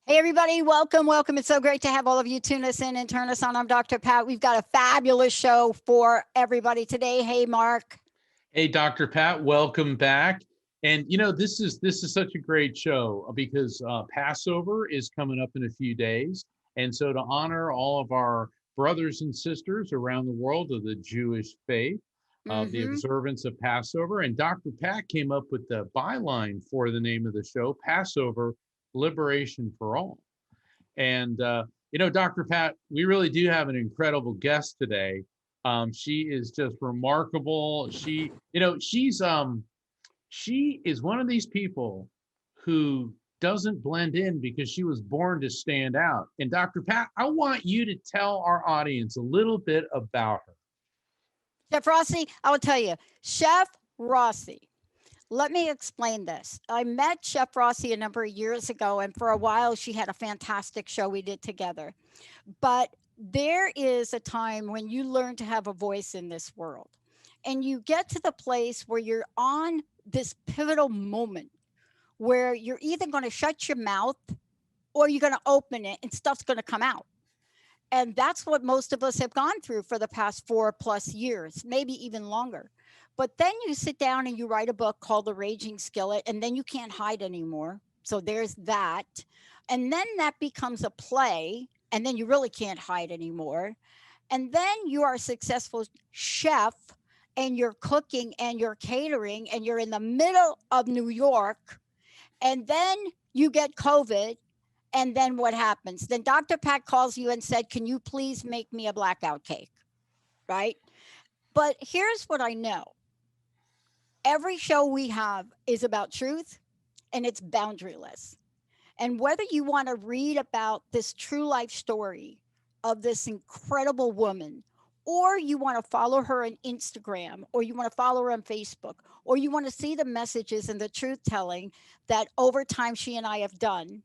Hey, everybody. Welcome. It's so great to have all of you tune us in and turn us on. I'm Dr. Pat. We've got a fabulous show for everybody today. Hey, Mark. Hey, Dr. Pat. Welcome back. And, you know, this is such a great show because Passover is coming up in a few days. And so to honor all of our brothers and sisters around the world of the Jewish faith, the observance of Passover. And Dr. Pat came up with the byline for the name of the show, Passover, Liberation for All. And, you know, Dr. Pat, we really do have an incredible guest today. She is just remarkable. She is one of these people who doesn't blend in because she was born to stand out. And Dr. Pat, I want you to tell our audience a little bit about her. Chef Rossi, I will tell you, Chef Rossi. Let me explain this. I met Chef Rossi a number of years ago, and for a while she had a fantastic show we did together. But there is a time when you learn to have a voice in this world, and you get to the place where you're on this pivotal moment where you're either going to shut your mouth or you're going to open it and stuff's going to come out. And that's what most of us have gone through for the past 4+ years, maybe even longer. But then you sit down and you write a book called The Raging Skillet, and then you can't hide anymore. So there's that. And then that becomes a play, and then you really can't hide anymore. And then you are a successful chef, and you're cooking and you're catering, and you're in the middle of New York. And then you get COVID. And then what happens? Then Dr. Pat calls you and said, can you please make me a blackout cake? Right? But here's what I know. Every show we have is about truth, and it's boundaryless. And whether you want to read about this true life story of this incredible woman, or you want to follow her on Instagram, or you want to follow her on Facebook, or you want to see the messages and the truth telling that over time she and I have done,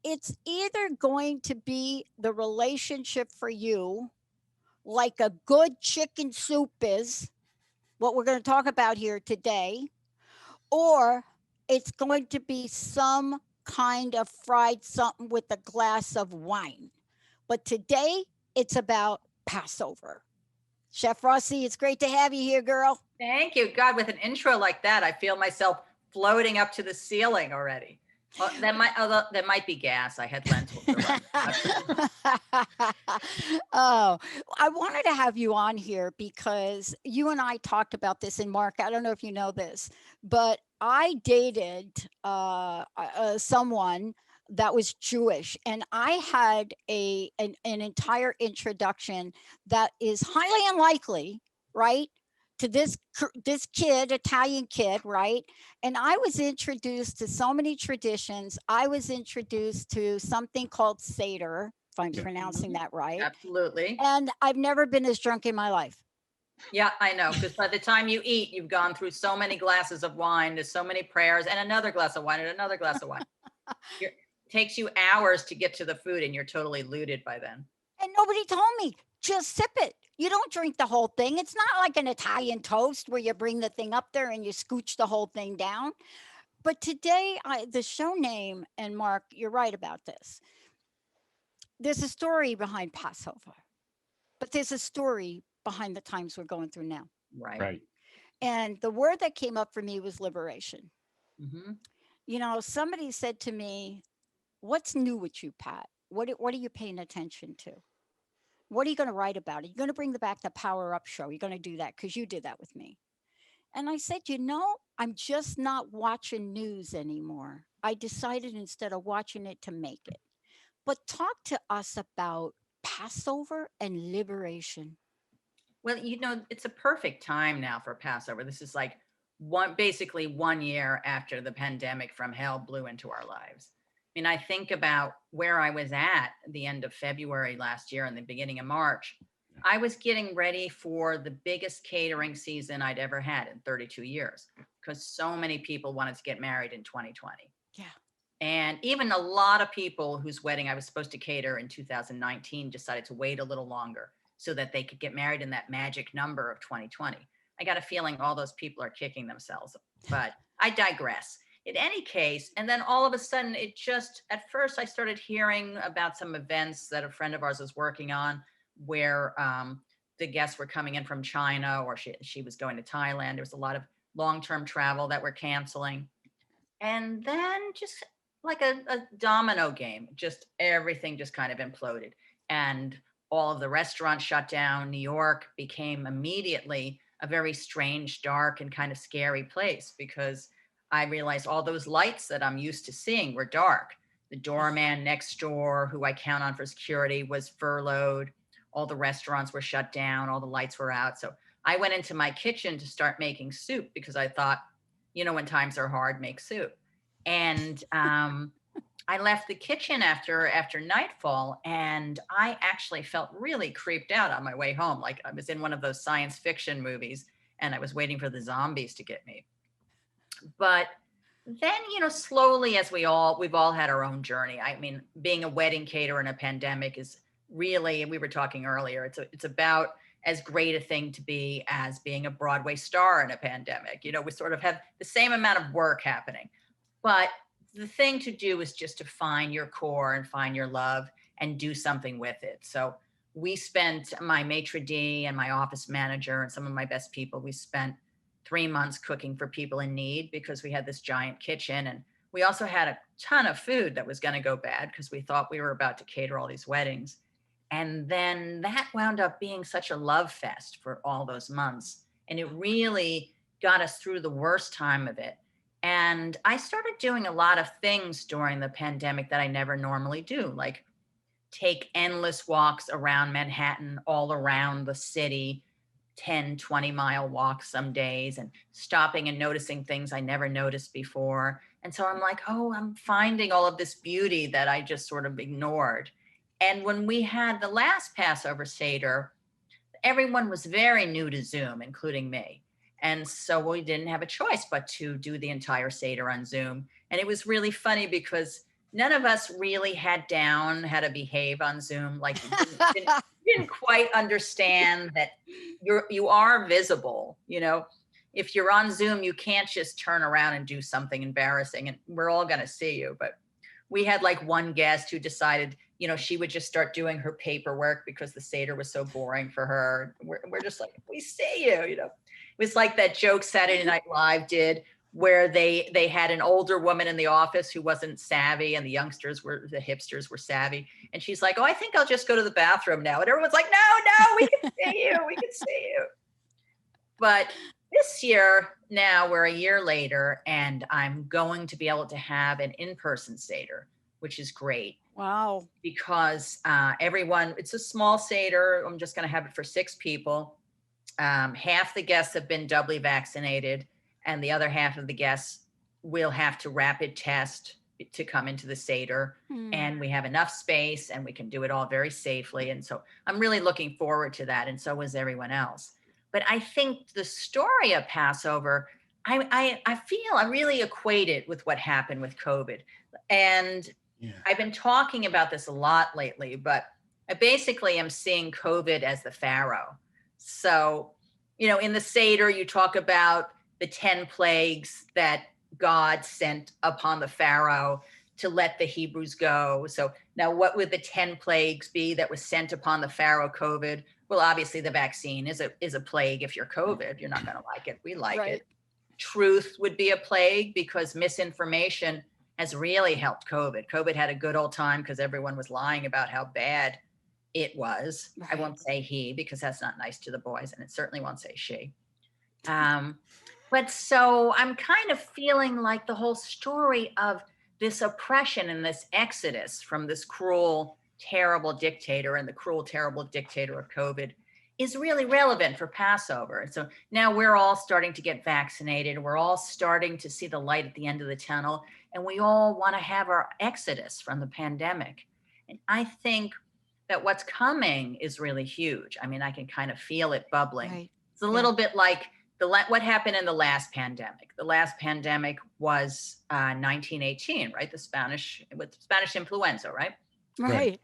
it's either going to be the relationship for you, like a good chicken soup is, what we're going to talk about here today, or it's going to be some kind of fried something with a glass of wine. But today it's about Passover. Chef Rossi, it's great to have you here, girl. Thank you. God, with an intro like that, I feel myself floating up to the ceiling already. Well, that might be gas. I had lentils. Oh, I wanted to have you on here because you and I talked about this. And Mark, I don't know if you know this, but I dated someone that was Jewish, and I had an entire introduction that is highly unlikely, right? To this kid, Italian kid, right? And I was introduced to so many traditions. I was introduced to something called Seder, if I'm Yeah. pronouncing Mhm. that right. Absolutely. And I've never been as drunk in my life. Yeah, I know. Because by the time you eat, you've gone through so many glasses of wine, there's so many prayers, and another glass of wine, and another glass of wine. It takes you hours to get to the food, and you're totally looted by then. And nobody told me, just sip it. You don't drink the whole thing. It's not like an Italian toast where you bring the thing up there and you scooch the whole thing down. But today, the show name, and Mark, you're right about this. There's a story behind Passover, but there's a story behind the times we're going through now. Right. Right. And the word that came up for me was liberation. Hmm. You know, somebody said to me, "What's new with you, Pat? What are you paying attention to? What are you going to write about? Are you going to bring back the Power Up show? You're going to do that because you did that with me." And I said, "You know, I'm just not watching news anymore. I decided instead of watching it to make it." But talk to us about Passover and liberation. Well, it's a perfect time now for Passover. This is like basically 1 year after the pandemic from hell blew into our lives. I mean, I think about where I was at the end of February last year and the beginning of March. I was getting ready for the biggest catering season I'd ever had in 32 years because so many people wanted to get married in 2020. Yeah. And even a lot of people whose wedding I was supposed to cater in 2019 decided to wait a little longer so that they could get married in that magic number of 2020. I got a feeling all those people are kicking themselves, but I digress. In any case, and then all of a sudden, at first, I started hearing about some events that a friend of ours was working on where the guests were coming in from China or she was going to Thailand. There was a lot of long-term travel that we're canceling. And then just like a domino game, just everything just kind of imploded. And all of the restaurants shut down. New York became immediately a very strange, dark, and kind of scary place because I realized all those lights that I'm used to seeing were dark. The doorman next door, who I count on for security, was furloughed. All the restaurants were shut down. All the lights were out. So I went into my kitchen to start making soup because I thought, when times are hard, make soup. And I left the kitchen after nightfall, and I actually felt really creeped out on my way home, like I was in one of those science fiction movies, and I was waiting for the zombies to get me. But then, slowly, as we've all had our own journey. I mean, being a wedding caterer in a pandemic is really, and we were talking earlier, it's about as great a thing to be as being a Broadway star in a pandemic. We sort of have the same amount of work happening, but the thing to do is just to find your core and find your love and do something with it. So we spent, my maitre d' and my office manager and some of my best people, we spent 3 months cooking for people in need because we had this giant kitchen. And we also had a ton of food that was going to go bad because we thought we were about to cater all these weddings. And then that wound up being such a love fest for all those months. And it really got us through the worst time of it. And I started doing a lot of things during the pandemic that I never normally do, like take endless walks around Manhattan, all around the city, 10, 20-mile walks some days, and stopping and noticing things I never noticed before. And so I'm like, oh, I'm finding all of this beauty that I just sort of ignored. And when we had the last Passover Seder, everyone was very new to Zoom, including me. And so we didn't have a choice but to do the entire Seder on Zoom. And it was really funny because none of us really had down how to behave on Zoom. Like didn't quite understand that you are visible. If you're on Zoom, you can't just turn around and do something embarrassing, and we're all going to see you. But we had like one guest who decided, she would just start doing her paperwork because the Seder was so boring for her. We're just like, we see you, It was like that joke Saturday Night Live did where they had an older woman in the office who wasn't savvy and the hipsters were savvy. And she's like, oh, I think I'll just go to the bathroom now. And everyone's like, no, we can see you. We can see you. But this year, now we're a year later, and I'm going to be able to have an in-person Seder, which is great. Wow. Because it's a small Seder. I'm just going to have it for 6 people. half the guests have been doubly vaccinated, and the other half of the guests will have to rapid test to come into the Seder. And we have enough space and we can do it all very safely. And so I'm really looking forward to that. And so is everyone else. But I think the story of Passover, I feel I really equate it with what happened with COVID. And I've been talking about this a lot lately, but I basically am seeing COVID as the Pharaoh. So, in the Seder, you talk about the 10 plagues that God sent upon the Pharaoh to let the Hebrews go. So now what would the 10 plagues be that was sent upon the Pharaoh COVID? Well, obviously the vaccine is a plague. If you're COVID, you're not going to like it. We like it. Truth would be a plague because misinformation has really helped COVID. COVID had a good old time because everyone was lying about how bad it was. I won't say he because that's not nice to the boys, and it certainly won't say she. But so I'm kind of feeling like the whole story of this oppression and this exodus from this cruel, terrible dictator and the cruel, terrible dictator of COVID is really relevant for Passover. And so now we're all starting to get vaccinated. We're all starting to see the light at the end of the tunnel. And we all want to have our exodus from the pandemic. And I think that what's coming is really huge. I mean, I can kind of feel it bubbling. It's a little bit like what happened in the last pandemic. The last pandemic was 1918, right? The Spanish influenza, right? Right.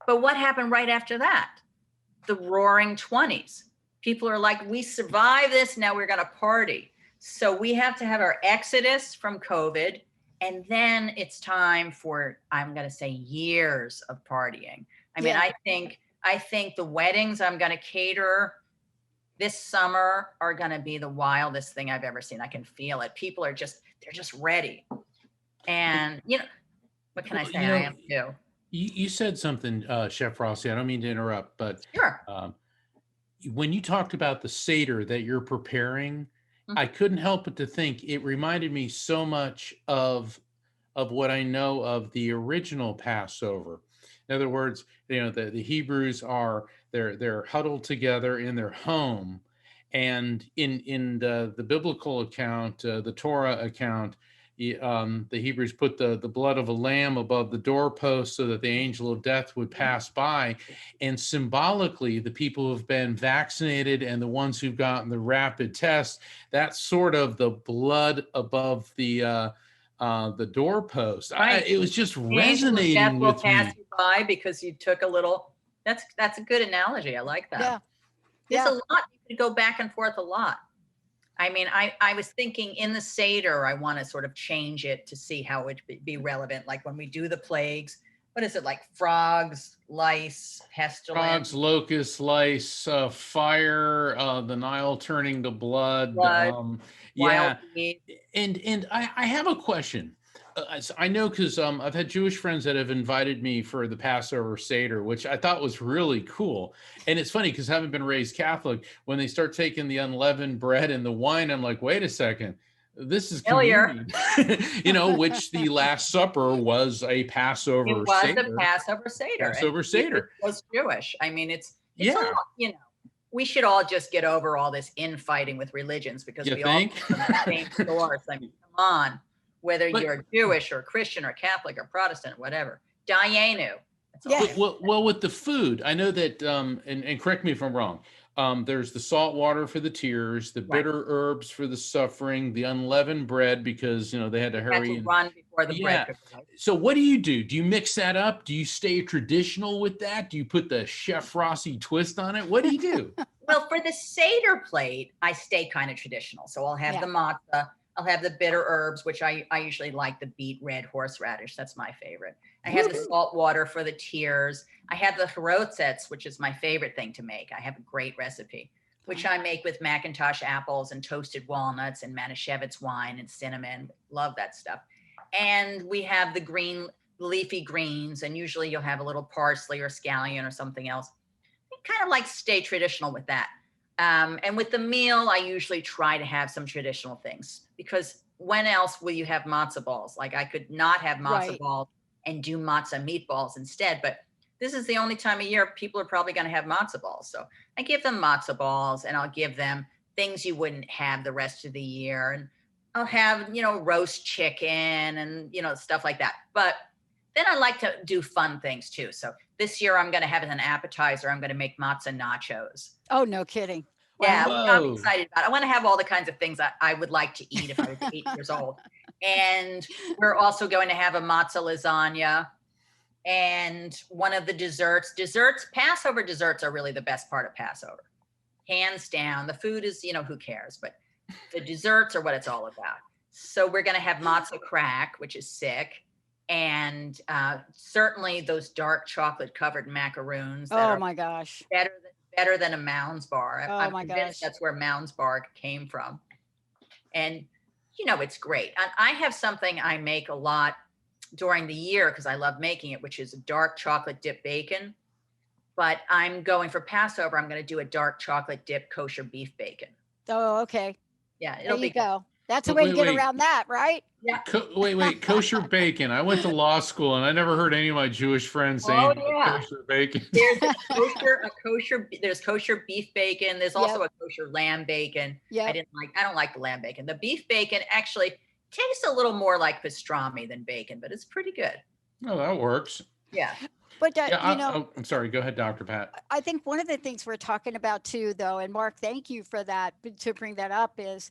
But what happened right after that? The roaring 20s. People are like, we survived this, now we're going to party. So we have to have our exodus from COVID, and then it's time for, I'm going to say, years of partying. I mean, I think the weddings I'm going to cater this summer are going to be the wildest thing I've ever seen. I can feel it. People are they're just ready. And, what can I say? I am too. You said something, Chef Rossi, I don't mean to interrupt, but sure. When you talked about the Seder that you're preparing, I couldn't help but to think it reminded me so much of what I know of the original Passover. In other words, the Hebrews they're huddled together in their home, and in the biblical account, the Torah account, the Hebrews put the blood of a lamb above the doorpost so that the angel of death would pass by, and symbolically, the people who've been vaccinated and the ones who've gotten the rapid test, that's sort of the blood above the doorpost. Right. It was just resonating with me. Pass you by because you took a little. That's a good analogy. I like that. There's a lot. You could go back and forth a lot. I mean, I was thinking in the Seder, I want to sort of change it to see how it would be relevant. Like when we do the plagues, what is it, like frogs, lice, pestilence? Frogs, locusts, lice, fire, the Nile turning to blood. Wild meat. And I have a question. I know because I've had Jewish friends that have invited me for the Passover Seder, which I thought was really cool. And it's funny because having been raised Catholic, when they start taking the unleavened bread and the wine, I'm like, wait a second, this is communion. Which the Last Supper was a Passover Seder. It was a Passover Seder. Passover Seder. It was Jewish. I mean, it's all, we should all just get over all this infighting with religions because we all come from the same source. I mean, come on. Whether you're Jewish or Christian or Catholic or Protestant or whatever. Dayenu. Well, with the food, I know that, and correct me if I'm wrong, there's the salt water for the tears, the bitter herbs for the suffering, the unleavened bread because, they had to hurry. Had to run before the bread. So what do you do? Do you mix that up? Do you stay traditional with that? Do you put the Chef Rossi twist on it? What do you do? Well, for the Seder plate, I stay kind of traditional. So I'll have the matzah. I'll have the bitter herbs, which I usually like the beet red horseradish. That's my favorite. I have the salt water for the tears. I have the charotzets, which is my favorite thing to make. I have a great recipe, which I make with Macintosh apples and toasted walnuts and Manischewitz wine and cinnamon. Love that stuff. And we have the leafy greens, and usually you'll have a little parsley or scallion or something else. I kind of like to stay traditional with that. And with the meal, I usually try to have some traditional things because when else will you have matzah balls? Like I could not have matzah balls and do matzah meatballs instead, but this is the only time of year people are probably going to have matzo balls. So I give them matzo balls, and I'll give them things you wouldn't have the rest of the year. And I'll have, roast chicken and, stuff like that. But then I like to do fun things too. So this year I'm going to have as an appetizer, I'm going to make matzo nachos. Oh, no kidding. Yeah, Wow. I'm excited about it. I want to have all the kinds of things I would like to eat if I was 8 years old. And we're also going to have a matzo lasagna. And one of the desserts, Passover desserts are really the best part of Passover. Hands down. The food is, who cares? But the desserts are what it's all about. So we're going to have matzo crack, which is sick. And certainly those dark chocolate covered macaroons that Oh are my gosh. better than a Mounds bar. Oh I'm my convinced gosh. that's where Mounds bar came from. And, it's great. And I have something I make a lot during the year because I love making it, which is a dark chocolate dip bacon. But I'm going for Passover. I'm going to do a dark chocolate dip kosher beef bacon. Oh, okay. Yeah, There it'll you be good. go. That's a way to get around that, right? Yeah. Wait, kosher bacon. I went to law school and I never heard any of my Jewish friends saying kosher bacon. There's there's kosher beef bacon. There's also a kosher lamb bacon. Yeah. I don't like the lamb bacon. The beef bacon actually tastes a little more like pastrami than bacon, but it's pretty good. Oh, that works. Yeah. But I'm sorry. Go ahead, Dr. Pat. I think one of the things we're talking about too, though, and Mark, thank you for that, to bring that up is,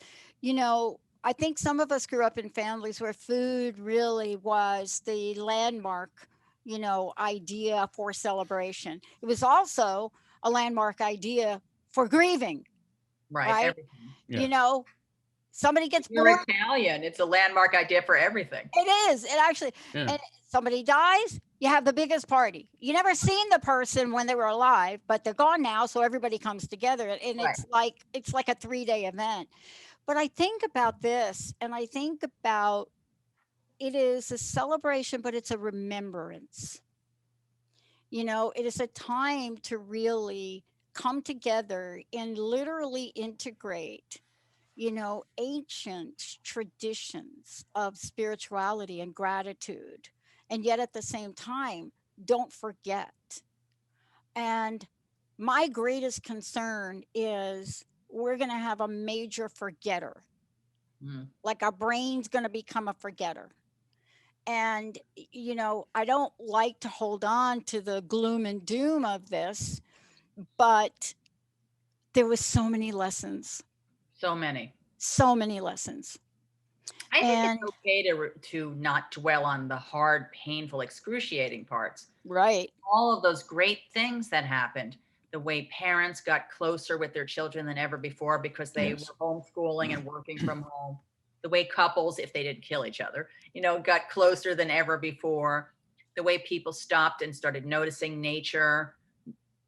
I think some of us grew up in families where food really was the landmark, idea for celebration. It was also a landmark idea for grieving. Right? Yeah. Somebody gets You're born. Italian. It's a landmark idea for everything. It is. It actually, and somebody dies, you have the biggest party. You never seen the person when they were alive, but they're gone now. So everybody comes together, and it's like a 3-day event. But I think about this, and I think about it is a celebration, but it's a remembrance. It is a time to really come together and literally integrate, ancient traditions of spirituality and gratitude. And yet at the same time, don't forget. And my greatest concern is we're going to have a major forgetter. Like our brain's going to become a forgetter. And, I don't like to hold on to the gloom and doom of this, but there was so many lessons. So many lessons. I think it's okay to not dwell on the hard, painful, excruciating parts. Right. All of those great things that happened, the way parents got closer with their children than ever before because they were homeschooling and working from home. The way couples, if they didn't kill each other, got closer than ever before. The way people stopped and started noticing nature,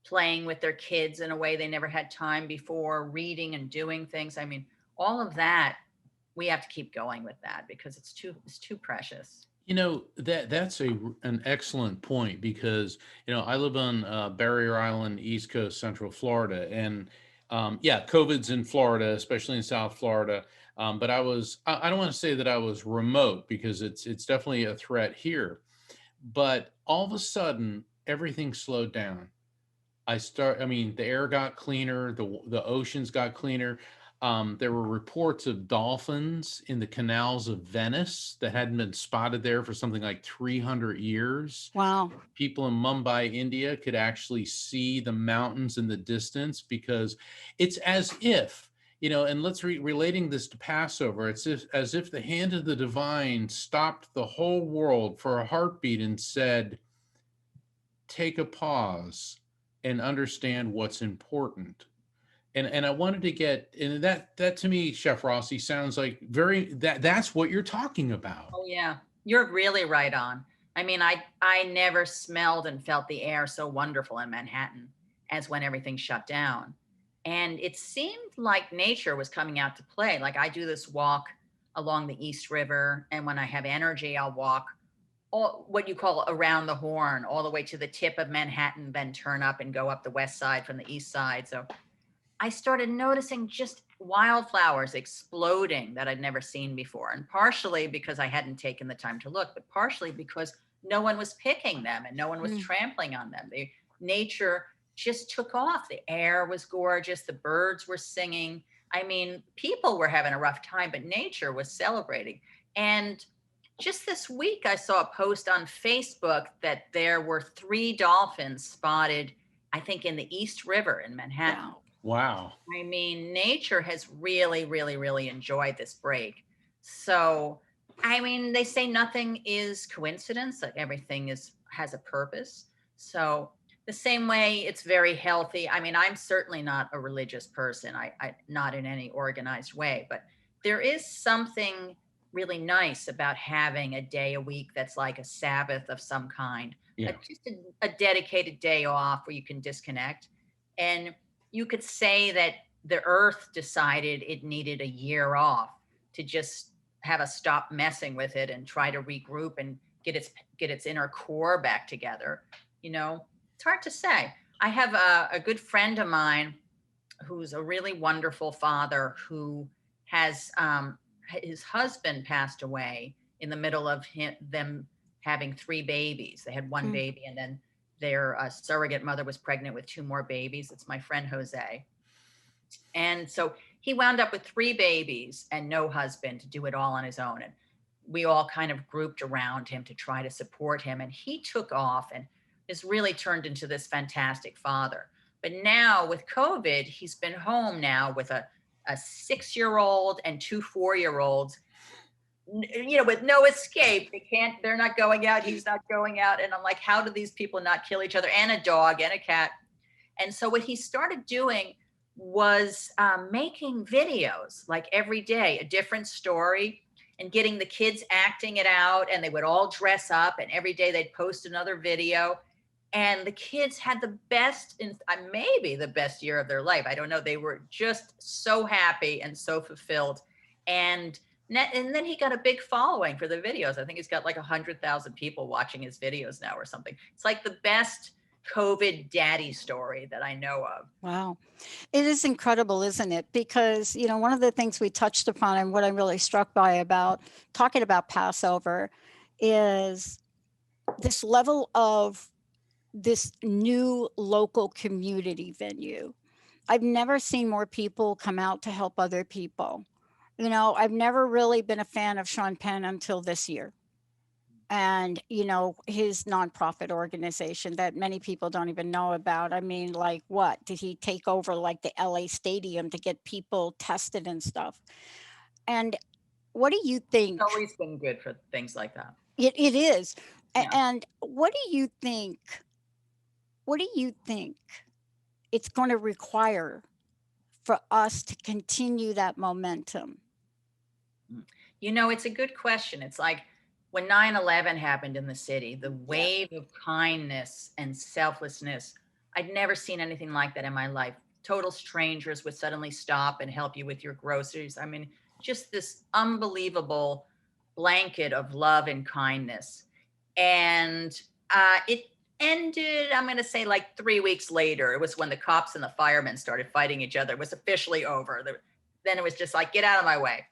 playing with their kids in a way they never had time before, reading and doing things. I mean, all of that, we have to keep going with that because it's too precious. That's an excellent point because, I live on Barrier Island, East Coast, Central Florida. And COVID's in Florida, especially in South Florida. But I don't want to say that I was remote because it's definitely a threat here. But all of a sudden, everything slowed down. The air got cleaner, the oceans got cleaner. There were reports of dolphins in the canals of Venice that hadn't been spotted there for something like 300 years. Wow. People in Mumbai, India could actually see the mountains in the distance because it's as if, and let's relating this to Passover, it's as if the hand of the divine stopped the whole world for a heartbeat and said, take a pause and understand what's important. And I wanted to get, and that to me, Chef Rossi, sounds like that's what you're talking about. Oh yeah, you're really right on. I mean, I never smelled and felt the air so wonderful in Manhattan as when everything shut down. And it seemed like nature was coming out to play. Like I do this walk along the East River, and when I have energy, I'll walk what you call around the Horn, all the way to the tip of Manhattan, then turn up and go up the west side from the east side. So I started noticing just wildflowers exploding that I'd never seen before. And partially because I hadn't taken the time to look, but partially because no one was picking them and no one was Mm. trampling on them. Nature just took off. The air was gorgeous. The birds were singing. I mean, people were having a rough time, but nature was celebrating. And just this week, I saw a post on Facebook that there were 3 dolphins spotted, I think, in the East River in Manhattan. Wow. Wow. I mean, nature has really, really, really enjoyed this break. So, I mean, they say nothing is coincidence, like everything has a purpose. So, the same way it's very healthy. I mean, I'm certainly not a religious person. I not in any organized way, but there is something really nice about having a day a week that's like a Sabbath of some kind, Yeah. just a dedicated day off where you can disconnect. And you could say that the earth decided it needed a year off to just have us stop messing with it and try to regroup and get its inner core back together. You know, it's hard to say. I have a good friend of mine who's a really wonderful father who has his husband passed away in the middle of them having 3 babies. They had one Mm. baby, and then their surrogate mother was pregnant with 2 more babies. It's my friend Jose. And so he wound up with 3 babies and no husband to do it all on his own. And we all kind of grouped around him to try to support him. And he took off and has really turned into this fantastic father. But now with COVID, he's been home now with a 6-year-old and 2 4-year-olds, with no escape. They're not going out. He's not going out. And I'm like, how do these people not kill each other? And a dog and a cat. And so what he started doing was making videos like every day, a different story, and getting the kids acting it out. And they would all dress up, and every day they'd post another video. And the kids had the best, maybe the best year of their life. I don't know. They were just so happy and so fulfilled. And then he got a big following for the videos. I think he's got like 100,000 people watching his videos now or something. It's like the best COVID daddy story that I know of. Wow. It is incredible, isn't it? Because, one of the things we touched upon and what I'm really struck by about talking about Passover is this level of this new local community venue. I've never seen more people come out to help other people. I've never really been a fan of Sean Penn until this year. And, his nonprofit organization that many people don't even know about. I mean, like, what? Did he take over like the LA Stadium to get people tested and stuff? And what do you think? It's always been good for things like that. It is. Yeah. And what do you think? What do you think it's going to require for us to continue that momentum? It's a good question. It's like when 9/11 happened in the city, the wave of kindness and selflessness, I'd never seen anything like that in my life. Total strangers would suddenly stop and help you with your groceries. I mean, just this unbelievable blanket of love and kindness. And it ended, I'm going to say, like 3 weeks later. It was when the cops and the firemen started fighting each other. It was officially over. Then it was just like, get out of my way.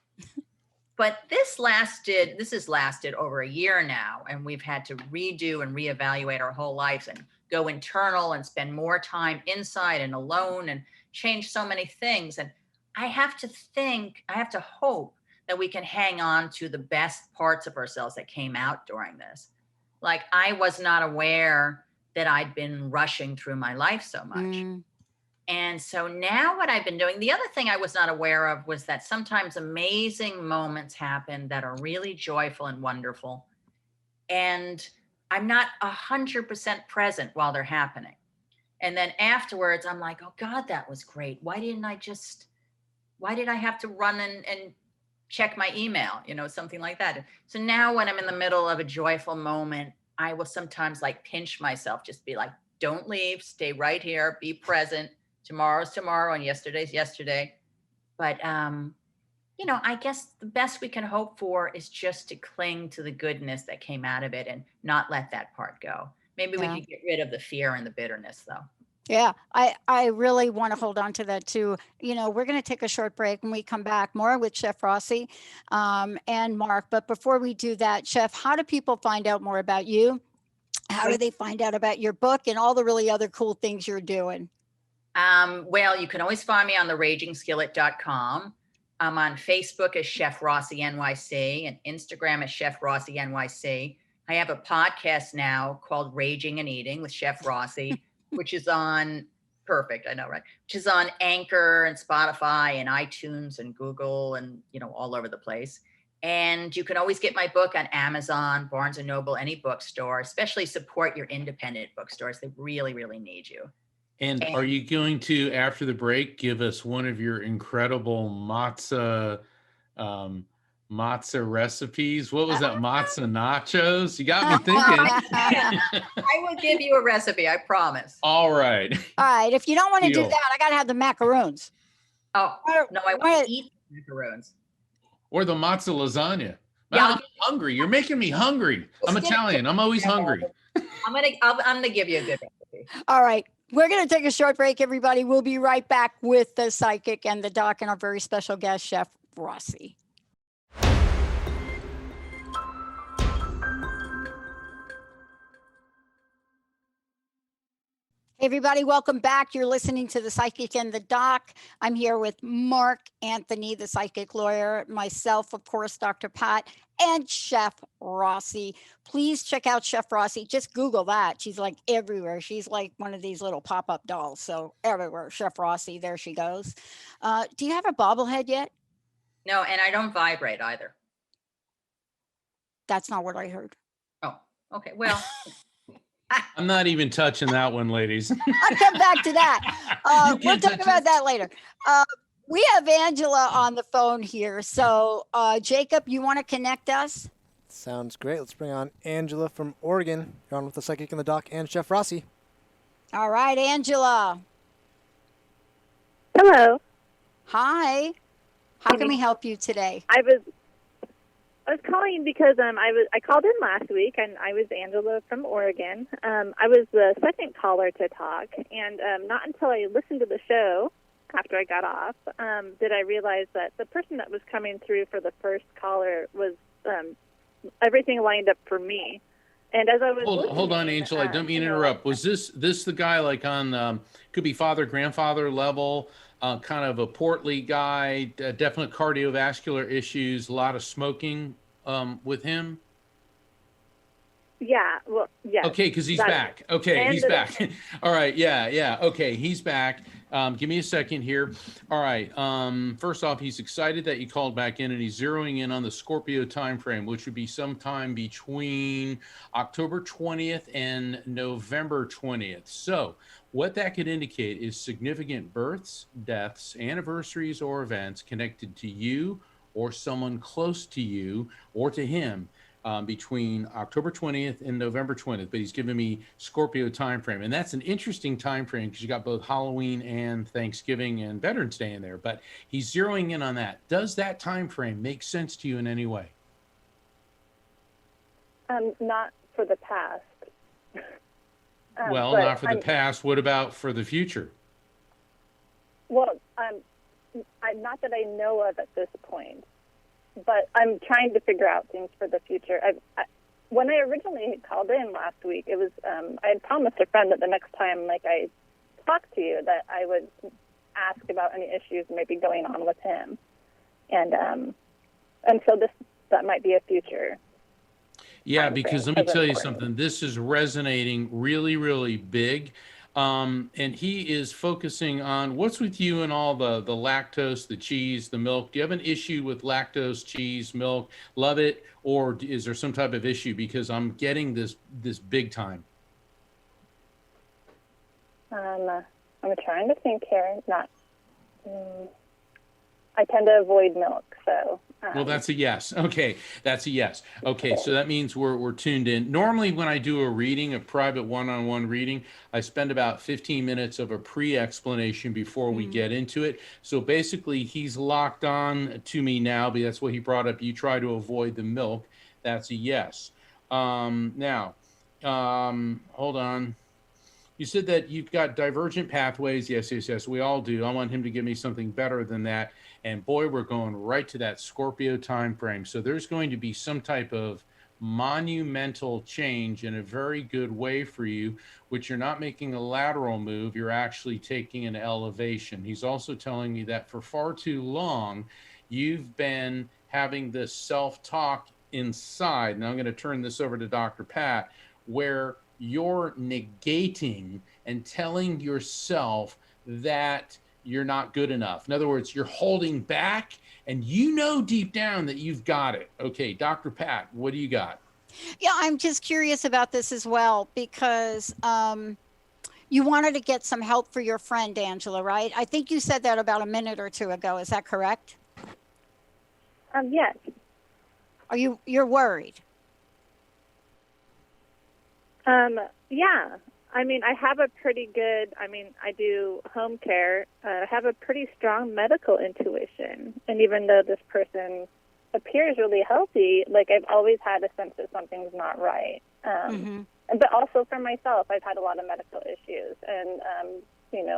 But this has lasted over a year now, and we've had to redo and reevaluate our whole lives and go internal and spend more time inside and alone and change so many things. And I have to hope that we can hang on to the best parts of ourselves that came out during this. Like, I was not aware that I'd been rushing through my life so much. And so now what I've been doing, the other thing I was not aware of was that sometimes amazing moments happen that are really joyful and wonderful. And I'm not 100% present while they're happening. And then afterwards, I'm like, oh God, that was great. Why did I have to run and check my email, something like that. So now when I'm in the middle of a joyful moment, I will sometimes like pinch myself, just be like, don't leave, stay right here, be present. Tomorrow's tomorrow and yesterday's yesterday. But, I guess the best we can hope for is just to cling to the goodness that came out of it and not let that part go. Maybe we could get rid of the fear and the bitterness, though. Yeah, I really want to hold on to that too. We're going to take a short break and we come back more with Chef Rossi and Mark. But before we do that, Chef, how do people find out more about you? How do they find out about your book and all the really other cool things you're doing? Well, you can always find me on theragingskillet.com. I'm on Facebook as Chef Rossi NYC and Instagram as Chef Rossi NYC. I have a podcast now called Raging and Eating with Chef Rossi, which is on perfect, I know, right? Which is on Anchor and Spotify and iTunes and Google and all over the place. And you can always get my book on Amazon, Barnes and Noble, any bookstore. Especially support your independent bookstores. They really, really need you. And are you going to, after the break, give us one of your incredible matzah recipes? What was that? Matzah nachos? You got me thinking. I will give you a recipe, I promise. All right. All right. If you don't want to do that, I got to have the macaroons. Oh, no, I want to eat macaroons. Or the matzah lasagna. Yeah, I'm hungry. You're making me hungry. I'm Italian. I'm always hungry. I'm gonna give you a good recipe. All right. We're going to take a short break, everybody. We'll be right back with the psychic and the doc and our very special guest, Chef Rossi. Hey everybody, welcome back. You're listening to The Psychic and the Doc. I'm here with Mark Anthony, the psychic lawyer, myself, of course, Dr. Pat, and Chef Rossi. Please check out Chef Rossi. Just Google that. She's like everywhere. She's like one of these little pop-up dolls. So everywhere, Chef Rossi, there she goes. Do you have a bobblehead yet? No, and I don't vibrate either. That's not what I heard. Oh, okay. Well, I'm not even touching that one, ladies. I'll come back to that. We'll talk about that later. We have Angela on the phone here. So, Jacob, you want to connect us? Sounds great. Let's bring on Angela from Oregon. You're on with the Psychic and the Doc and Chef Rossi. All right, Angela. Hello. Hi. How can we help you today? I was calling because I called in last week, and I was Angela from Oregon. I was the second caller to talk, and not until I listened to the show after I got off did I realize that the person that was coming through for the first caller was everything lined up for me. And as I was hold on, Angela, I don't mean to interrupt. Was this the guy like on could be father grandfather level? Kind of a portly guy, definite cardiovascular issues, a lot of smoking with him. Yeah, well, yeah. Okay, because he's back. Okay, he's back. All right, yeah. Okay, he's back. Give me a second here. All right. First off, he's excited that you called back in, and he's zeroing in on the Scorpio timeframe, which would be sometime between October 20th and November 20th. So what that could indicate is significant births, deaths, anniversaries, or events connected to you or someone close to you or to him between October 20th and November 20th. But he's given me Scorpio timeframe. And that's an interesting timeframe because you got both Halloween and Thanksgiving and Veterans Day in there. But he's zeroing in on that. Does that timeframe make sense to you in any way? Not for the past. Well, not for the past. What about for the future? Well, not that I know of at this point, but I'm trying to figure out things for the future. When I originally called in last week, it was I had promised a friend that the next time I talked to you that I would ask about any issues maybe going on with him, and so that might be a future. Yeah, because let me tell you something. This is resonating really, really big. And he is focusing on what's with you and all the lactose, the cheese, the milk. Do you have an issue with lactose, cheese, milk? Love it? Or is there some type of issue? Because I'm getting this big time. I'm trying to think here. I tend to avoid milk, so. Well, that's a yes. Okay, that's a yes. Okay, so that means we're tuned in. Normally, when I do a reading, a private one-on-one reading, I spend about 15 minutes of a pre-explanation before we get into it. So basically, he's locked on to me now, but that's what he brought up. You try to avoid the milk. That's a yes. Now, hold on. You said that you've got divergent pathways. Yes, yes, yes. We all do. I want him to give me something better than that. And boy, we're going right to that Scorpio time frame. So there's going to be some type of monumental change in a very good way for you, which you're not making a lateral move. You're actually taking an elevation. He's also telling me that for far too long, you've been having this self-talk inside. Now I'm going to turn this over to Dr. Pat, where you're negating and telling yourself that you're not good enough. In other words, you're holding back and you know deep down that you've got it. Okay, Dr. Pat, what do you got? Yeah, I'm just curious about this as well because you wanted to get some help for your friend, Angela, right? I think you said that about a minute or two ago. Is that correct? Yes. You're worried? Yeah. I mean, I have a pretty good, I do home care. I have a pretty strong medical intuition. And even though this person appears really healthy, like I've always had a sense that something's not right. But also for myself, I've had a lot of medical issues and,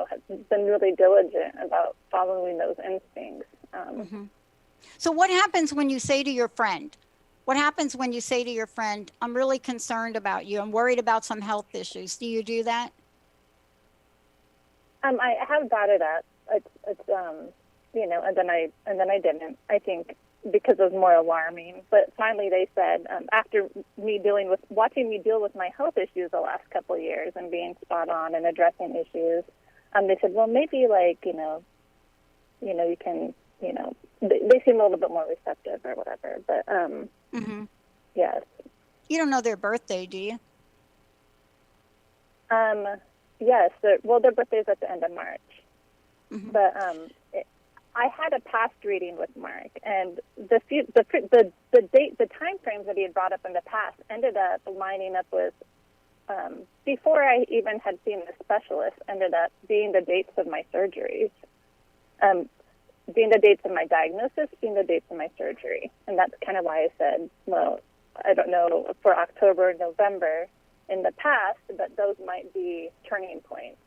have been really diligent about following those instincts. So what happens when you say to your friend, I'm really concerned about you. I'm worried about some health issues. Do you do that? I have got it up. It's and then I didn't. I think because it was more alarming. But finally, they said after watching me deal with my health issues the last couple of years and being spot on and addressing issues, they said, well, maybe you can, they seem a little bit more receptive or whatever. But yes. You don't know their birthday, do you? Yes. Their birthday is at the end of March. But I had a past reading with Mark, and the time frames that he had brought up in the past ended up lining up with before I even had seen the specialist. Ended up being the dates of my surgeries, being the dates of my diagnosis, being the dates of my surgery, and that's kind of why I said, well, I don't know for October, November in the past, but those might be turning points.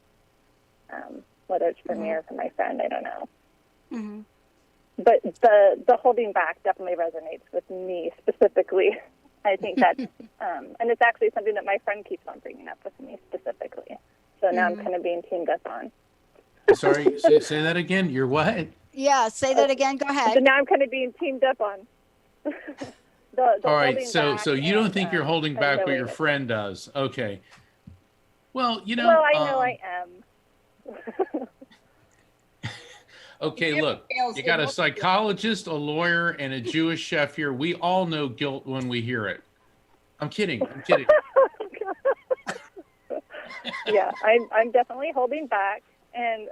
Whether it's for me or for my friend, I don't know. But the holding back definitely resonates with me specifically. I think that, and it's actually something that my friend keeps on bringing up with me specifically. So now I'm kind of being teamed up on. Sorry, say that again. You're what? Yeah, say that again. Go ahead. So now I'm kind of being teamed up on. All right, so you don't think you're holding back what your friend does? Okay. Well, Well, I know I am. Okay, look, you got a psychologist, a lawyer, and a Jewish chef here. We all know guilt when we hear it. I'm kidding. Yeah, I'm definitely holding back, and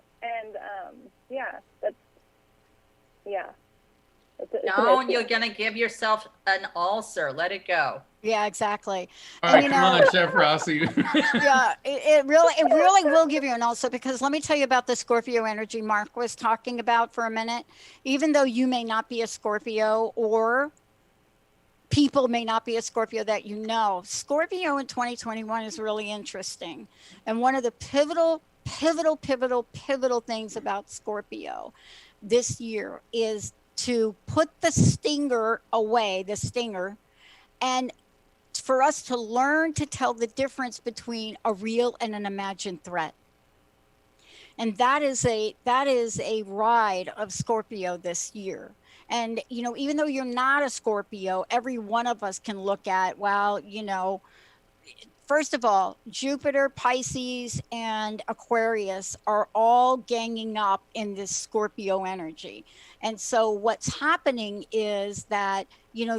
yeah, that's yeah. No, you're gonna give yourself an ulcer. Let it go. Yeah, exactly. All right, come on, Chef Rossi. Yeah, it really will give you an ulcer, because let me tell you about the Scorpio energy Mark was talking about for a minute. Even though you may not be a Scorpio, or people may not be a Scorpio that you know, Scorpio in 2021 is really interesting. And one of the pivotal things about Scorpio this year is to put the stinger away, and for us to learn to tell the difference between a real and an imagined threat. And that is a ride of Scorpio this year. And, even though you're not a Scorpio, every one of us can look at, well, first of all, Jupiter, Pisces, and Aquarius are all ganging up in this Scorpio energy. And so what's happening is that,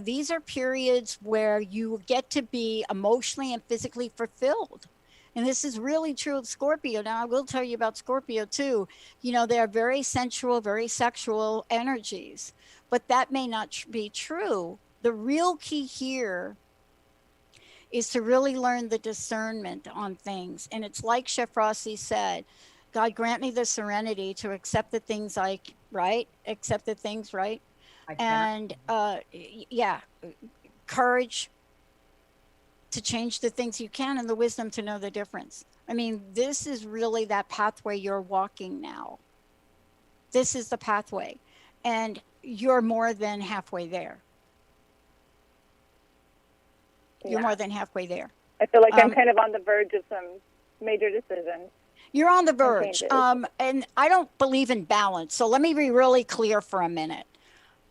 these are periods where you get to be emotionally and physically fulfilled. And this is really true of Scorpio. Now, I will tell you about Scorpio too. They are very sensual, very sexual energies, but that may not be true. The real key here is to really learn the discernment on things. And it's like Chef Rossi said, God grant me the serenity to accept the things right. And courage, to change the things you can and the wisdom to know the difference. I mean, this is really that pathway you're walking now. This is the pathway, and you're more than halfway there. You're more than halfway there. I feel like I'm kind of on the verge of some major decisions. You're on the verge. And I don't believe in balance. So let me be really clear for a minute.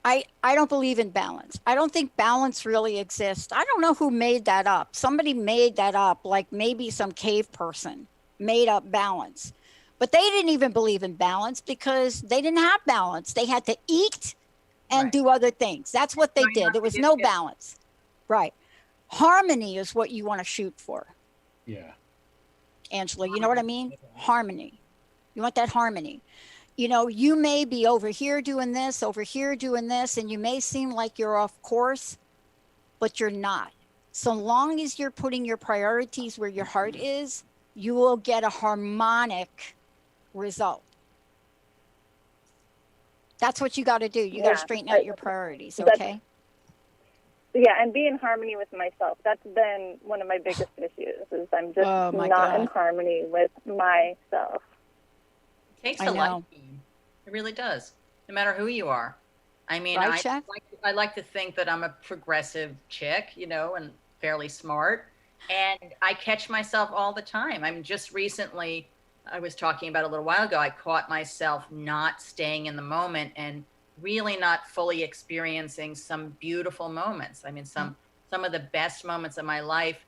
I don't believe in balance. I don't think balance really exists. I don't know who made that up. Somebody made that up, like maybe some cave person made up balance. But they didn't even believe in balance because they didn't have balance. They had to eat and do other things. That's what they did. There was no balance. Right. Harmony is what you want to shoot for. Yeah. Angela, you know what I mean? Harmony. You want that harmony. You know, you may be over here doing this, and you may seem like you're off course, but you're not. So long as you're putting your priorities where your heart is, you will get a harmonic result. That's what you got to do. You got to straighten out your priorities, okay? Yeah, and be in harmony with myself. That's been one of my biggest issues, is I'm just not in harmony with myself. It takes a life team. It really does, no matter who you are. I mean, right, I like to think that I'm a progressive chick, you know, and fairly smart. And I catch myself all the time. I'm just recently, I was talking about a little while ago, I caught myself not staying in the moment and really not fully experiencing some beautiful moments. I mean, some of the best moments of my life.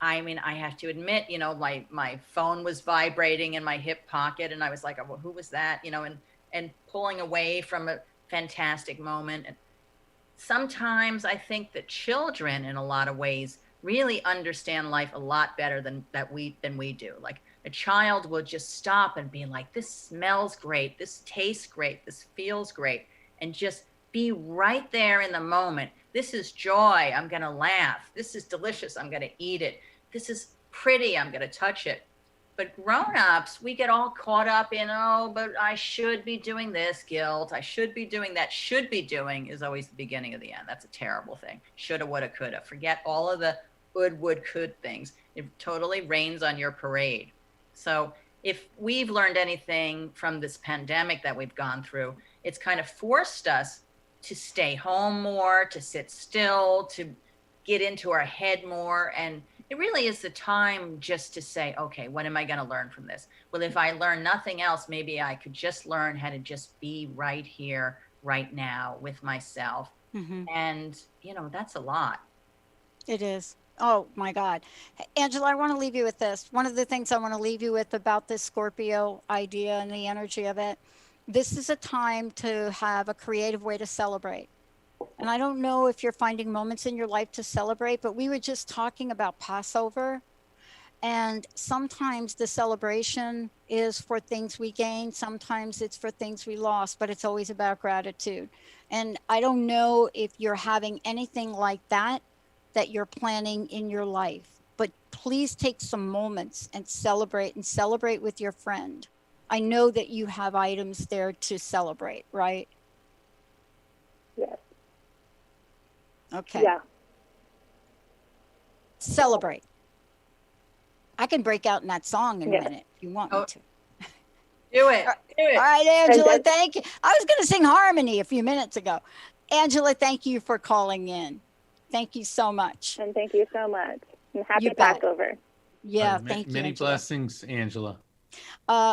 I mean, I have to admit, you know, my phone was vibrating in my hip pocket, and I was like, oh, well, who was that? You know, and pulling away from a fantastic moment. And sometimes I think that children, in a lot of ways, really understand life a lot better than we do. Like, a child will just stop and be like, this smells great, this tastes great, this feels great, and just be right there in the moment. This is joy, I'm gonna laugh. This is delicious, I'm gonna eat it. This is pretty, I'm gonna touch it. But grown-ups, we get all caught up in, oh, but I should be doing this, guilt, I should be doing that. Should be doing is always the beginning of the end. That's a terrible thing. Shoulda, woulda, coulda. Forget all of the would, could things. It totally rains on your parade. So if we've learned anything from this pandemic that we've gone through, it's kind of forced us to stay home more, to sit still, to get into our head more. And it really is the time just to say, okay, what am I going to learn from this? Well, if I learn nothing else, maybe I could just learn how to just be right here, right now with myself. Mm-hmm. And, you know, that's a lot. It is. Oh, my God. Angela, I want to leave you with this. One of the things I want to leave you with about this Scorpio idea and the energy of it, this is a time to have a creative way to celebrate. And I don't know if you're finding moments in your life to celebrate, but we were just talking about Passover. And sometimes the celebration is for things we gained. Sometimes it's for things we lost, but it's always about gratitude. And I don't know if you're having anything like that you're planning in your life, but please take some moments and celebrate with your friend. I know that you have items there to celebrate, right? Yes. Okay. Yeah. Celebrate. I can break out in that song in a minute if you want me to. Do it. All right, Angela, thank you. I was going to sing Harmony a few minutes ago. Angela, thank you for calling in. Thank you so much. And thank you so much. And happy Passover. Yeah, thank you. Many Angela. blessings, Angela.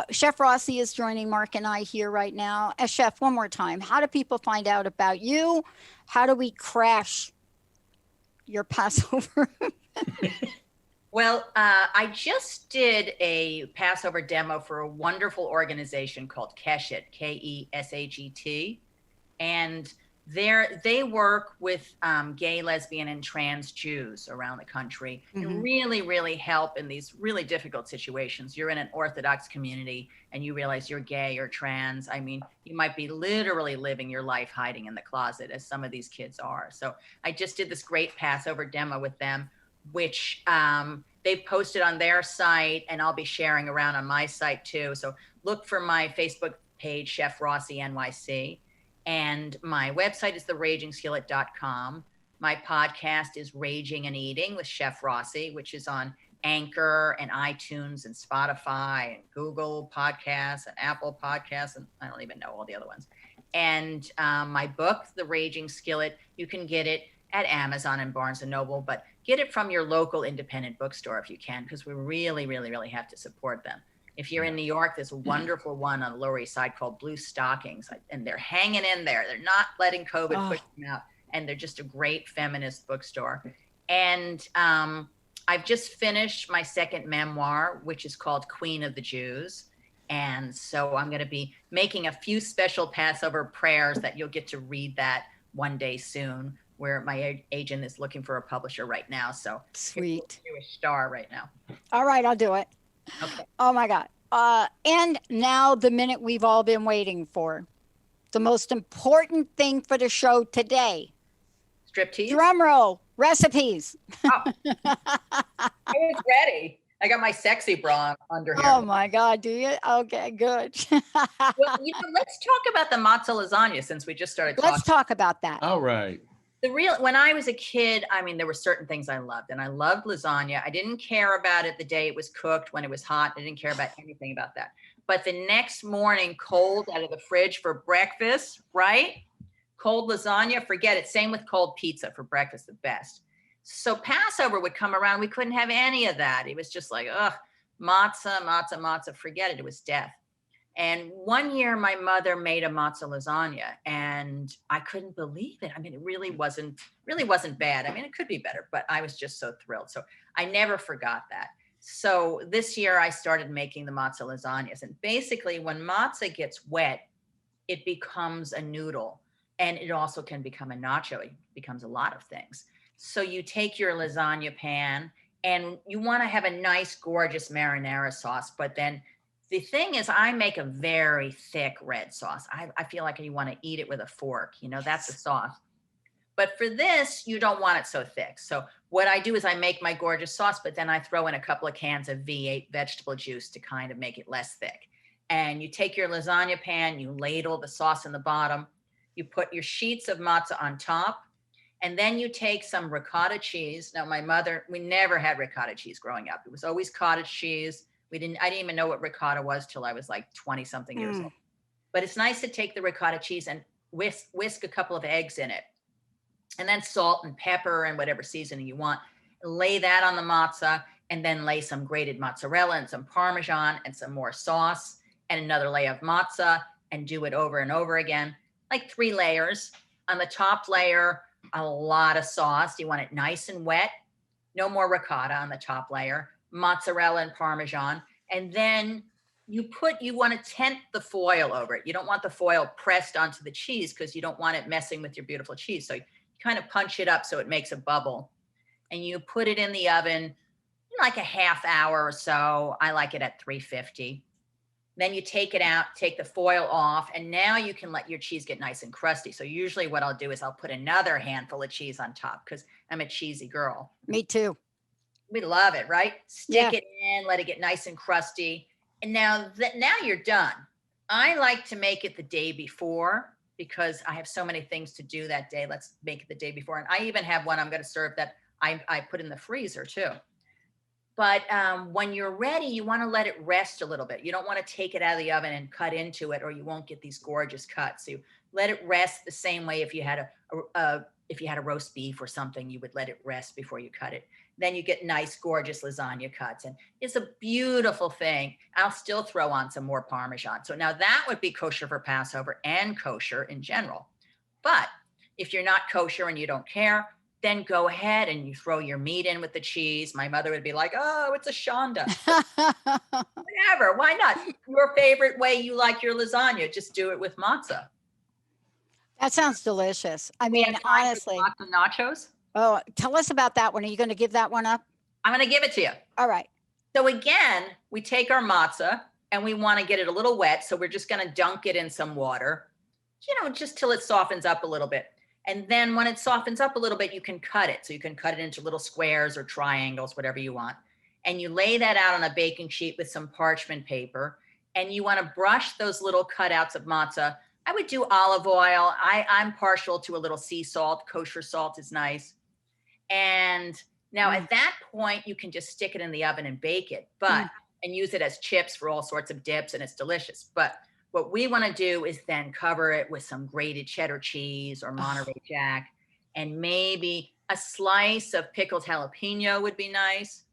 Chef Rossi is joining Mark and I here right now. Chef, one more time. How do people find out about you? How do we crash your Passover? Well, I just did a Passover demo for a wonderful organization called Keshet, Keshet. And they work with gay, lesbian, and trans Jews around the country, and really, really help in these really difficult situations. You're in an Orthodox community and you realize you're gay or trans. I mean, you might be literally living your life hiding in the closet, as some of these kids are. So I just did this great Passover demo with them, which they've posted on their site, and I'll be sharing around on my site too. So look for my Facebook page, Chef Rossi NYC. And my website is theragingskillet.com. My podcast is Raging and Eating with Chef Rossi, which is on Anchor and iTunes and Spotify and Google Podcasts and Apple Podcasts, and I don't even know all the other ones. And my book, The Raging Skillet, you can get it at Amazon and Barnes and Noble, but get it from your local independent bookstore if you can, because we really, really, really have to support them. If you're in New York, there's a wonderful one on the Lower East Side called Blue Stockings, and they're hanging in there. They're not letting COVID push them out, and they're just a great feminist bookstore. And I've just finished my second memoir, which is called Queen of the Jews. And so I'm going to be making a few special Passover prayers that you'll get to read that one day soon, where my agent is looking for a publisher right now. So Sweet. Jewish star right now. All right, I'll do it. Okay. Oh my God. And now the minute we've all been waiting for. The most important thing for the show today. Striptease? Drum roll. Recipes. Oh. I was ready. I got my sexy bra under here. Oh my God, do you? Okay, good. Well, let's talk about the matzo lasagna since we just started talking. Let's talk about that. All right. When I was a kid, I mean, there were certain things I loved, and I loved lasagna. I didn't care about it the day it was cooked, when it was hot. I didn't care about anything about that. But the next morning, cold out of the fridge for breakfast, right? Cold lasagna, forget it. Same with cold pizza for breakfast, the best. So Passover would come around. We couldn't have any of that. It was just like, matzah, forget it. It was death. And one year my mother made a matzah lasagna and I couldn't believe it. I mean, it really wasn't bad. I mean, it could be better, but I was just so thrilled. So I never forgot that. So this year I started making the matzah lasagnas. And basically when matzah gets wet, it becomes a noodle, and it also can become a nacho. It becomes a lot of things. So you take your lasagna pan and you want to have a nice, gorgeous marinara sauce, but then the thing is, I make a very thick red sauce. I feel like you want to eat it with a fork. That's the sauce. But for this, you don't want it so thick. So what I do is I make my gorgeous sauce, but then I throw in a couple of cans of V8 vegetable juice to kind of make it less thick. And you take your lasagna pan, you ladle the sauce in the bottom, you put your sheets of matzah on top, and then you take some ricotta cheese. Now, we never had ricotta cheese growing up. It was always cottage cheese. I didn't even know what ricotta was till I was like 20 something years old. But it's nice to take the ricotta cheese and whisk a couple of eggs in it, and then salt and pepper and whatever seasoning you want. Lay that on the matzah, and then lay some grated mozzarella and some Parmesan and some more sauce and another layer of matzah, and do it over and over again, like 3 layers. On the top layer, a lot of sauce. You want it nice and wet. No more ricotta on the top layer. Mozzarella and Parmesan. And then you want to tent the foil over it. You don't want the foil pressed onto the cheese because you don't want it messing with your beautiful cheese. So you kind of punch it up so it makes a bubble. And you put it in the oven like a half hour or so. I like it at 350. Then you take it out, take the foil off, and now you can let your cheese get nice and crusty. So usually what I'll do is I'll put another handful of cheese on top because I'm a cheesy girl. Me too. We love it, right? Stick it in, let it get nice and crusty. And now you're done. I like to make it the day before because I have so many things to do that day. Let's make it the day before. And I even have one I'm going to serve that I put in the freezer too. But when you're ready, you want to let it rest a little bit. You don't want to take it out of the oven and cut into it, or you won't get these gorgeous cuts. So you let it rest the same way if you had a roast beef or something, you would let it rest before you cut it. Then you get nice, gorgeous lasagna cuts. And it's a beautiful thing. I'll still throw on some more Parmesan. So now that would be kosher for Passover and kosher in general. But if you're not kosher and you don't care, then go ahead and you throw your meat in with the cheese. My mother would be like, oh, it's a shonda. Whatever, why not? Your favorite way you like your lasagna, just do it with matzah. That sounds delicious. I mean, honestly. Matzah nachos? Oh, tell us about that one. Are you going to give that one up? I'm going to give it to you. All right. So again, we take our matzah and we want to get it a little wet. So we're just going to dunk it in some water, just till it softens up a little bit. And then when it softens up a little bit, you can cut it. So you can cut it into little squares or triangles, whatever you want. And you lay that out on a baking sheet with some parchment paper. And you want to brush those little cutouts of matzah I would do olive oil. I'm partial to a little sea salt. Kosher salt is nice. And now at that point, you can just stick it in the oven and bake it, and use it as chips for all sorts of dips, and it's delicious. But what we want to do is then cover it with some grated cheddar cheese or Monterey Jack, and maybe a slice of pickled jalapeno would be nice.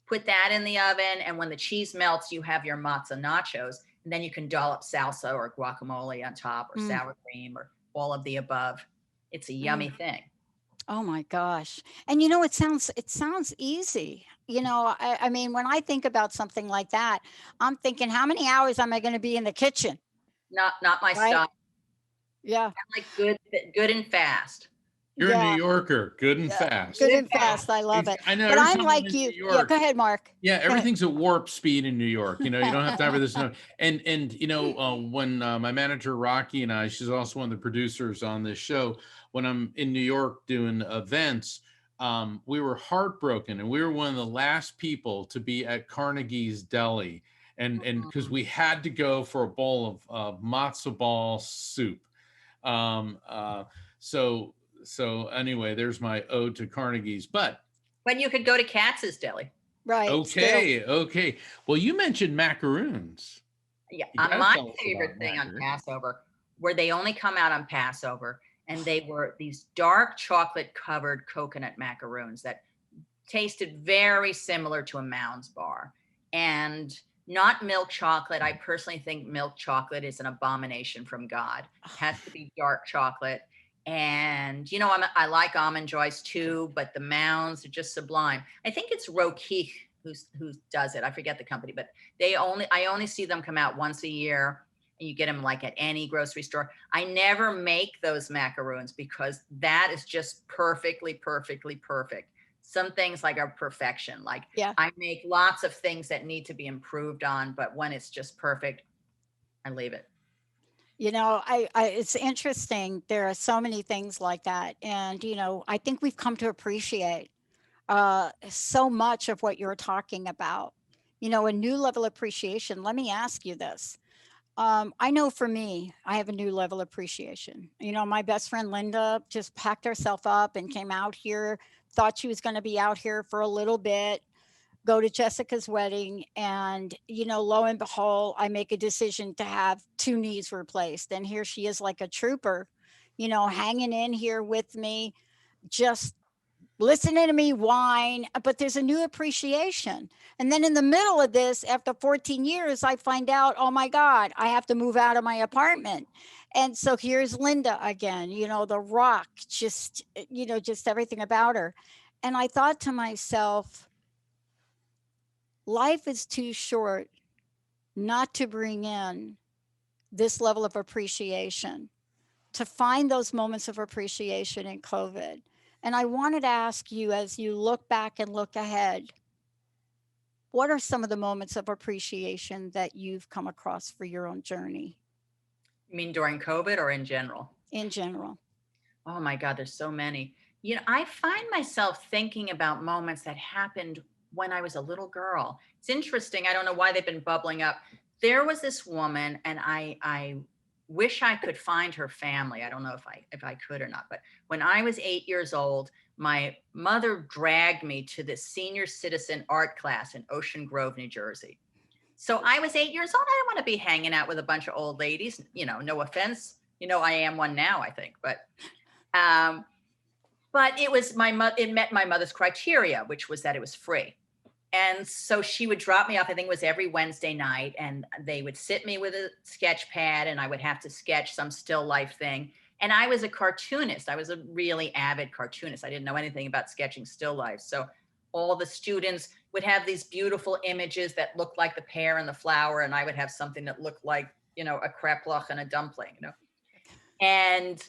Put that in the oven, and when the cheese melts, you have your matzo nachos, and then you can dollop salsa or guacamole on top, or sour cream, or all of the above. It's a yummy thing. Oh my gosh. And it sounds easy. I mean, when I think about something like that, I'm thinking, how many hours am I going to be in the kitchen? Not my Right? style. Yeah. I like good and fast. You're Yeah. a New Yorker, good and fast. Good and fast. I love it. I know. But every I'm time like in you. New Yeah, York, go ahead, Mark. yeah, Go ahead. everything's at warp speed in New York. You don't have time for this. And when my manager Rocky and I, she's also one of the producers on this show. When I'm in New York doing events, we were heartbroken, and we were one of the last people to be at Carnegie's Deli, and because we had to go for a bowl of matzo ball soup. So anyway, there's my ode to Carnegie's. But When you could go to Katz's Deli. Right. okay. Well, you mentioned macaroons. Yeah, You gotta my tell us favorite about thing on macaroons. Passover, where they only come out on Passover, and they were these dark chocolate covered coconut macaroons that tasted very similar to a Mounds bar, and not milk chocolate. I personally think milk chocolate is an abomination from God. It has to be dark chocolate. And I like almond joys too, but the Mounds are just sublime. I think it's Rokeek who does it. I forget the company, but I only see them come out once a year, and you get them like at any grocery store. I never make those macaroons because that is just perfectly perfect. Some things like are perfection. Like Yeah. I make lots of things that need to be improved on, but when it's just perfect, I leave it. It's interesting. There are so many things like that. And, I think we've come to appreciate so much of what you're talking about, a new level of appreciation. Let me ask you this. I know for me, I have a new level of appreciation. My best friend Linda just packed herself up and came out here, thought she was going to be out here for a little bit, go to Jessica's wedding. And, lo and behold, I make a decision to have 2 knees replaced. And here she is like a trooper, hanging in here with me, just listening to me whine, but there's a new appreciation. And then in the middle of this, after 14 years, I find out, oh my God, I have to move out of my apartment. And so here's Linda again, the rock, just everything about her. And I thought to myself, life is too short not to bring in this level of appreciation, to find those moments of appreciation in COVID. And I wanted to ask you, as you look back and look ahead, what are some of the moments of appreciation that you've come across for your own journey? You mean during COVID or in general? In general. Oh my God, there's so many. I find myself thinking about moments that happened when I was a little girl. It's interesting. I don't know why they've been bubbling up. There was this woman, and I wish I could find her family. I don't know if I could or not. But when I was 8 years old, my mother dragged me to this senior citizen art class in Ocean Grove, New Jersey. So I was 8 years old. I didn't want to be hanging out with a bunch of old ladies. No offense. I am one now, I think. But it was it met my mother's criteria, which was that it was free. And so she would drop me off, I think it was every Wednesday night, and they would sit me with a sketch pad, and I would have to sketch some still life thing. And I was a cartoonist. I was a really avid cartoonist. I didn't know anything about sketching still life. So all the students would have these beautiful images that looked like the pear and the flower, and I would have something that looked like, a kreplach and a dumpling, And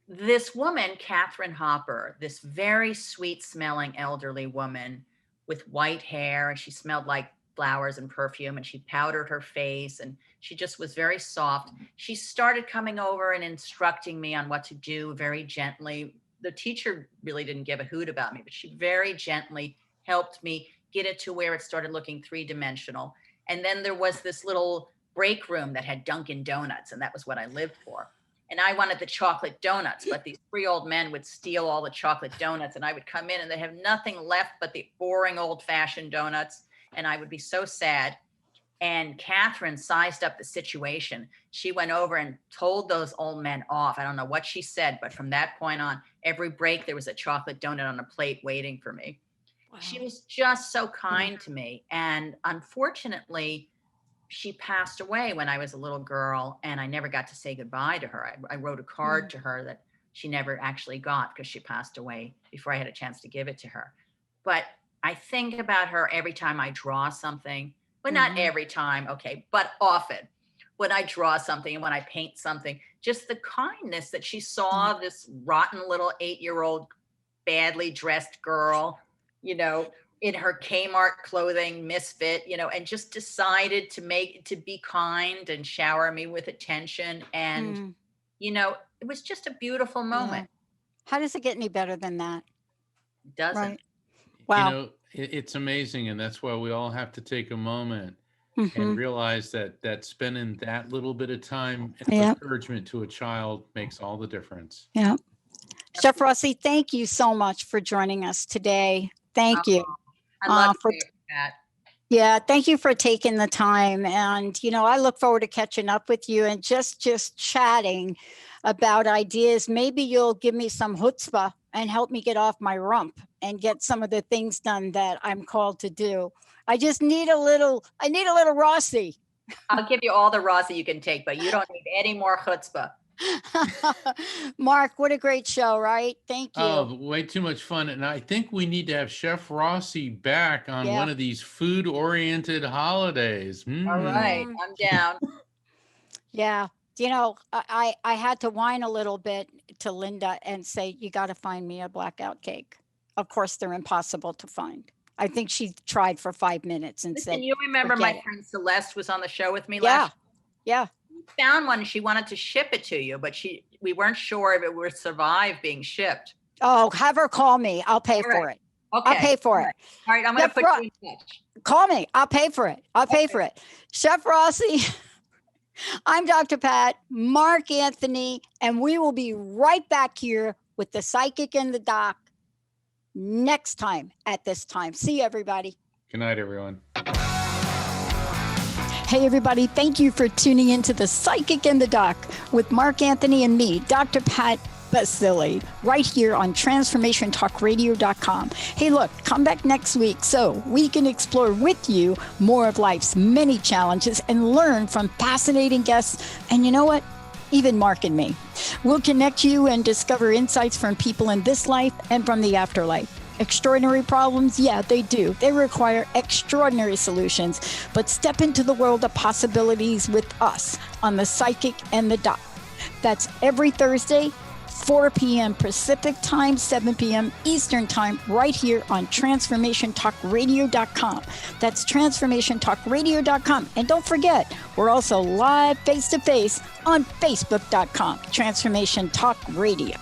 this woman, Catherine Hopper, this very sweet smelling elderly woman with white hair, and she smelled like flowers and perfume, and she powdered her face, and she just was very soft. She started coming over and instructing me on what to do very gently. The teacher really didn't give a hoot about me, but she very gently helped me get it to where it started looking 3-dimensional. And then there was this little break room that had Dunkin' Donuts, and that was what I lived for. And I wanted the chocolate donuts, but these 3 old men would steal all the chocolate donuts, and I would come in and they have nothing left but the boring old-fashioned donuts, and I would be so sad. And Catherine sized up the situation. She went over and told those old men off. I don't know what she said, but from that point on, every break there was a chocolate donut on a plate waiting for me. Wow. She was just so kind to me. And unfortunately, she passed away when I was a little girl, and I never got to say goodbye to her. I wrote a card to her that she never actually got because she passed away before I had a chance to give it to her. But I think about her every time I draw something. Well, not every time, okay, but often when I draw something and when I paint something, just the kindness that she saw this rotten little 8-year-old badly dressed girl, you know, in her Kmart clothing, misfit, you know, and just decided to be kind and shower me with attention. And, you know, it was just a beautiful moment. Yeah. How does it get any better than that? It doesn't. Right. Wow. You know, it's amazing. And that's why we all have to take a moment and realize that spending that little bit of time and encouragement to a child makes all the difference. Yeah. Chef Rossi, thank you so much for joining us today. Thank you. I love that. Yeah, thank you for taking the time. And, you know, I look forward to catching up with you and just chatting about ideas. Maybe you'll give me some chutzpah and help me get off my rump and get some of the things done that I'm called to do. I need a little Rossi. I'll give you all the Rossi you can take, but you don't need any more chutzpah. Mark, what a great show, right? Thank you. Oh, way too much fun. And I think we need to have Chef Rossi back on one of these food-oriented holidays. All right, I'm down. Yeah. You know, I had to whine a little bit to Linda and say, you got to find me a blackout cake. Of course, they're impossible to find. I think she tried for 5 minutes and said, you remember my friend Celeste was on the show with me last year? Yeah. We found one. She wanted to ship it to you, but we weren't sure if it would survive being shipped. Oh, have her call me. I'll pay for it. Okay. I'll pay for it. All right. I'm going to put you in touch. Call me. I'll pay for it. I'll pay for it. Chef Rossi, I'm Dr. Pat, Mark Anthony, and we will be right back here with the Psychic and the Doc next time at this time. See you, everybody. Good night, everyone. Hey, everybody. Thank you for tuning into the Psychic and the Doc with Mark Anthony and me, Dr. Pat Baccili, right here on TransformationTalkRadio.com. Hey, look, come back next week so we can explore with you more of life's many challenges and learn from fascinating guests. And you know what? Even Mark and me. We'll connect you and discover insights from people in this life and from the afterlife. Extraordinary problems? Yeah, they do. They require extraordinary solutions. But step into the world of possibilities with us on the Psychic and the Doc. That's every Thursday, 4 p.m. Pacific time, 7 p.m. Eastern time, right here on TransformationTalkRadio.com. That's TransformationTalkRadio.com. And don't forget, we're also live face-to-face on Facebook.com, Transformation Talk Radio.